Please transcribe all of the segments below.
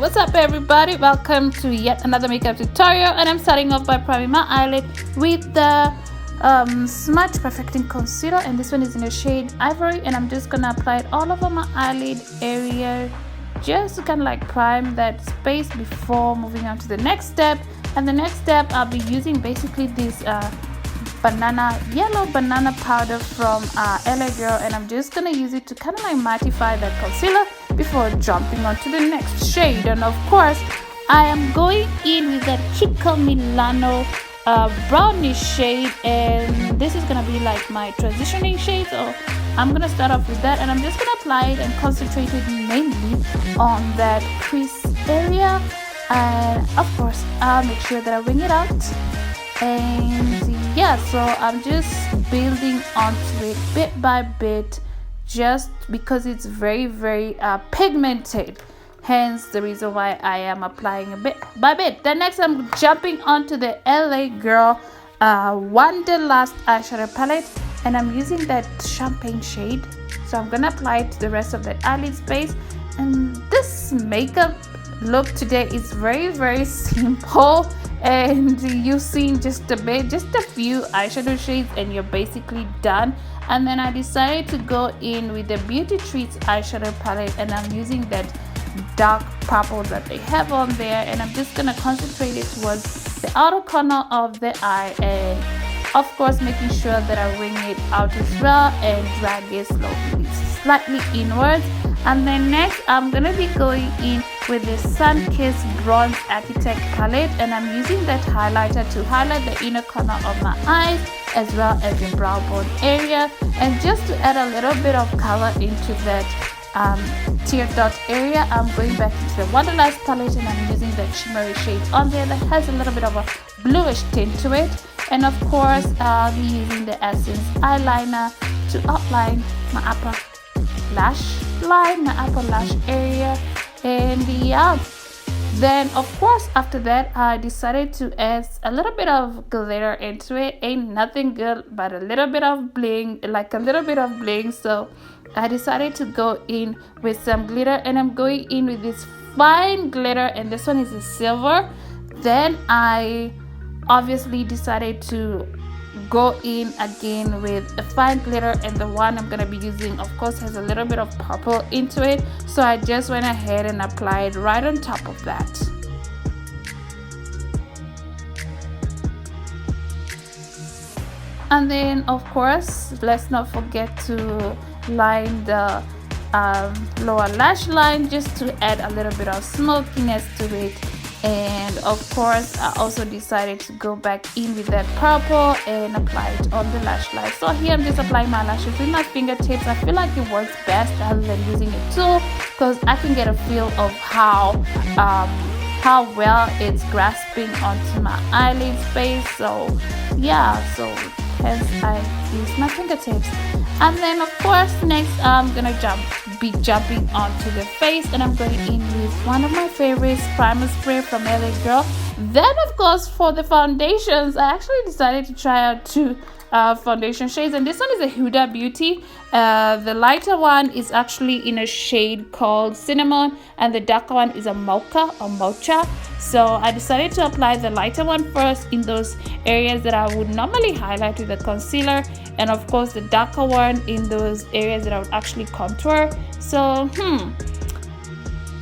what's up everybody? Welcome to yet another makeup tutorial, and I'm starting off by priming my eyelid with the Smudge Perfecting Concealer, and this one is in the shade Ivory, and I'm just gonna apply it all over my eyelid area just to kind of like prime that space before moving on to the next step. And the next step I'll be using basically this yellow banana powder from LA Girl, and I'm just gonna use it to kind of like mattify that concealer before jumping on to the next shade. And of course I am going in with that Kiko Milano brownish shade, and this is gonna be like my transitioning shade, so I'm gonna start off with that, and I'm just gonna apply it and concentrate it mainly on that crease area. And of course I'll make sure that I wing it out. And yeah, so I'm just building onto it bit by bit, just because it's very pigmented, hence the reason why I am applying a bit by bit. Then next I'm jumping onto the LA Girl Wanderlust eyeshadow palette, and I'm using that champagne shade, so I'm gonna apply it to the rest of that eyelid space. And this makeup look today is very simple, and you've seen just a few eyeshadow shades and you're basically done. And then I decided to go in with the Beauty Treats eyeshadow palette, and I'm using that dark purple that they have on there, and I'm just gonna concentrate it towards the outer corner of the eye, and of course making sure that I wing it out as well and drag it slowly slightly inwards. And then next I'm gonna be going in with the Sunkissed Bronze Architect palette, and I'm using that highlighter to highlight the inner corner of my eyes as well as the brow bone area, and just to add a little bit of color into that tear dot area, I'm going back into the Wanderlust palette, and I'm using that shimmery shade on there that has a little bit of a bluish tint to it. And of course I'll be using the Essence eyeliner to outline my upper lash line, my upper lash area. And yeah, then of course after that I decided to add a little bit of glitter into it. Ain't nothing good but a little bit of bling, so I decided to go in with some glitter, and I'm going in with this fine glitter, and this one is a silver. Then I obviously decided to go in again with a fine glitter, and the one I'm gonna be using of course has a little bit of purple into it, so I just went ahead and applied right on top of that. And then of course let's not forget to line the lower lash line just to add a little bit of smokiness to it. And of course I also decided to go back in with that purple and apply it on the lash line. So here I'm just applying my lashes with my fingertips. I feel like it works best rather than using a tool, because I can get a feel of how well it's grasping onto my eyelid space. So yeah, so hence I use my fingertips. And then of course next I'm gonna be jumping onto the face, and I'm going in with one of my favorites, primer spray from LA Girl. Then of course for the foundations, I actually decided to try out two foundation shades, and this one is a Huda Beauty. The lighter one is actually in a shade called Cinnamon, and the darker one is a Mocha or Mocha. So I decided to apply the lighter one first in those areas that I would normally highlight with a concealer, and of course the darker one in those areas that I would actually contour. So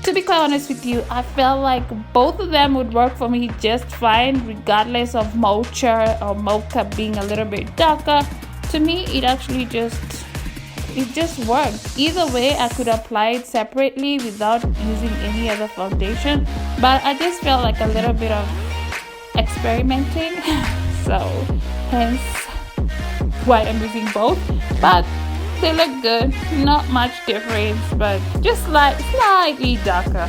to be quite honest with you, I felt like both of them would work for me just fine, regardless of Mocha or Mocha being a little bit darker. To me it actually just worked. Either way I could apply it separately without using any other foundation, but I just felt like a little bit of experimenting so hence why I'm using both. But they look good, not much difference, but just slightly darker,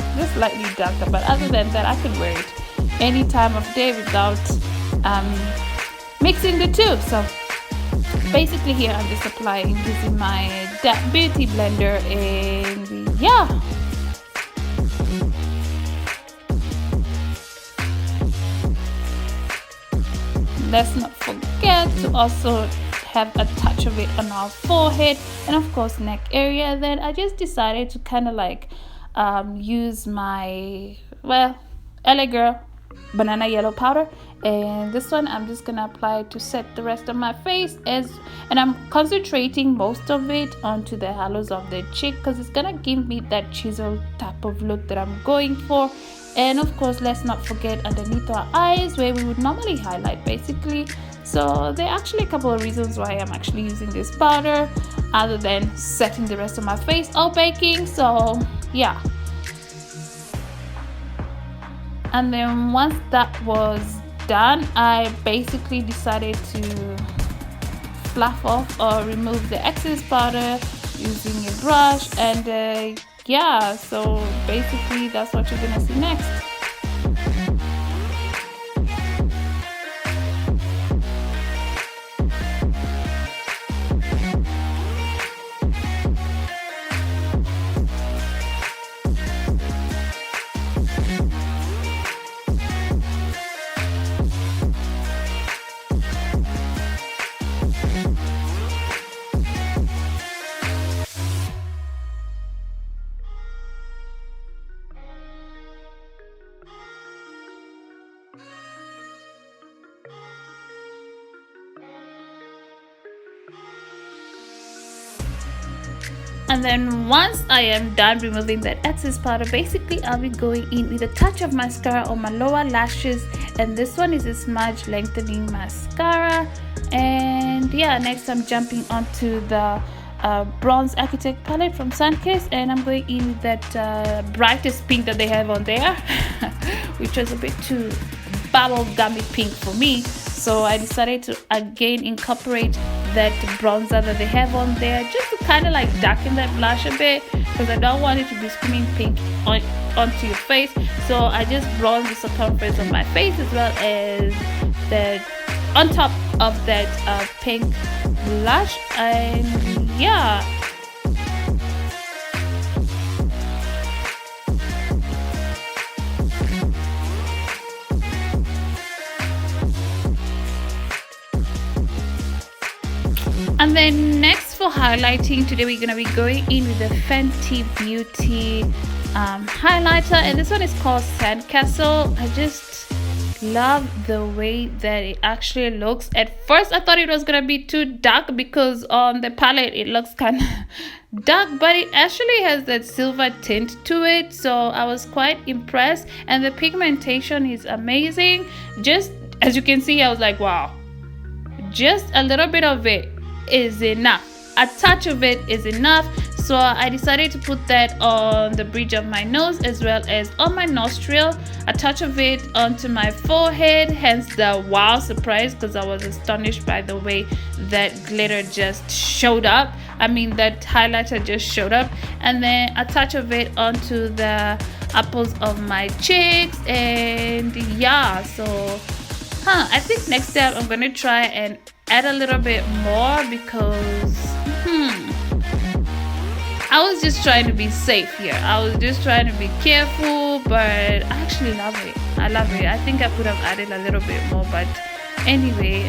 but other than that I could wear it any time of day without mixing the two. So basically here I'm just applying using my beauty blender, and yeah, let's not forget to also have a touch of it on our forehead and of course neck area. Then I just decided to kind of like use my, well, LA Girl banana yellow powder, and this one I'm just gonna apply to set the rest of my face, and I'm concentrating most of it onto the hollows of the cheek because it's gonna give me that chisel type of look that I'm going for. And of course, let's not forget underneath our eyes where we would normally highlight basically. So there are actually a couple of reasons why I'm actually using this powder other than setting the rest of my face or baking. So yeah. And then once that was done, I basically decided to fluff off or remove the excess powder using a brush, and yeah, so basically that's what you're gonna see next. And then once I am done removing that excess powder, basically I'll be going in with a touch of mascara on my lower lashes, and this one is a Smudge lengthening mascara. And yeah, next I'm jumping onto the bronze architect palette from Sunkissed, and I'm going in with that brightest pink that they have on there which was a bit too bubble gummy pink for me, so I decided to again incorporate that bronzer that they have on there just to kind of like darken that blush a bit, because I don't want it to be screaming pink onto your face. So I just bronze the circumference of my face as well as the on top of that pink blush, and yeah. And then next for highlighting, today we're going to be going in with the Fenty Beauty highlighter, and this one is called Sandcastle. I just love the way that it actually looks. At first I thought it was going to be too dark because on the palette it looks kind of dark, but it actually has that silver tint to it, so I was quite impressed, and the pigmentation is amazing. Just as you can see, I was like, wow, just a little bit of it is enough, a touch of it is enough. So I decided to put that on the bridge of my nose as well as on my nostril, a touch of it onto my forehead, hence the wow surprise, because I was astonished by the way that glitter just showed up. I mean, that highlighter just showed up. And then a touch of it onto the apples of my cheeks, and yeah, so I think next step I'm gonna try and add a little bit more, because I was just trying to be safe here. I was just trying to be careful, but I actually love it. I love it. I think I could have added a little bit more, but anyway,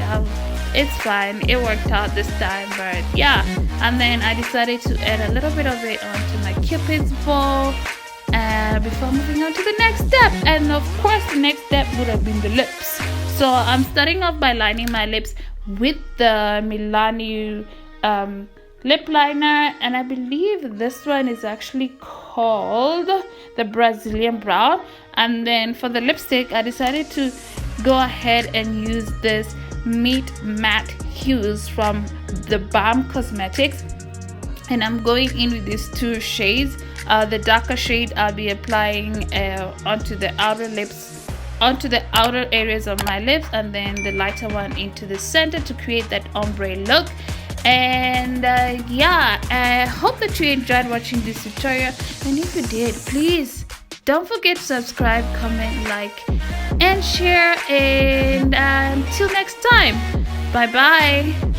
it's fine. It worked out this time, but yeah. And then I decided to add a little bit of it onto my Cupid's bow before moving on to the next step. And of course, the next step would have been the lips. So I'm starting off by lining my lips with the Milano lip liner, and I believe this one is actually called the Brazilian Brown. And then for the lipstick, I decided to go ahead and use this Meet Matte Hughes from the Balm Cosmetics, and I'm going in with these two shades. The darker shade I'll be applying onto the outer lips, onto the outer areas of my lips, and then the lighter one into the center to create that ombre look. And yeah, I hope that you enjoyed watching this tutorial, and if you did, please don't forget to subscribe, comment, like and share, and until next time, bye bye.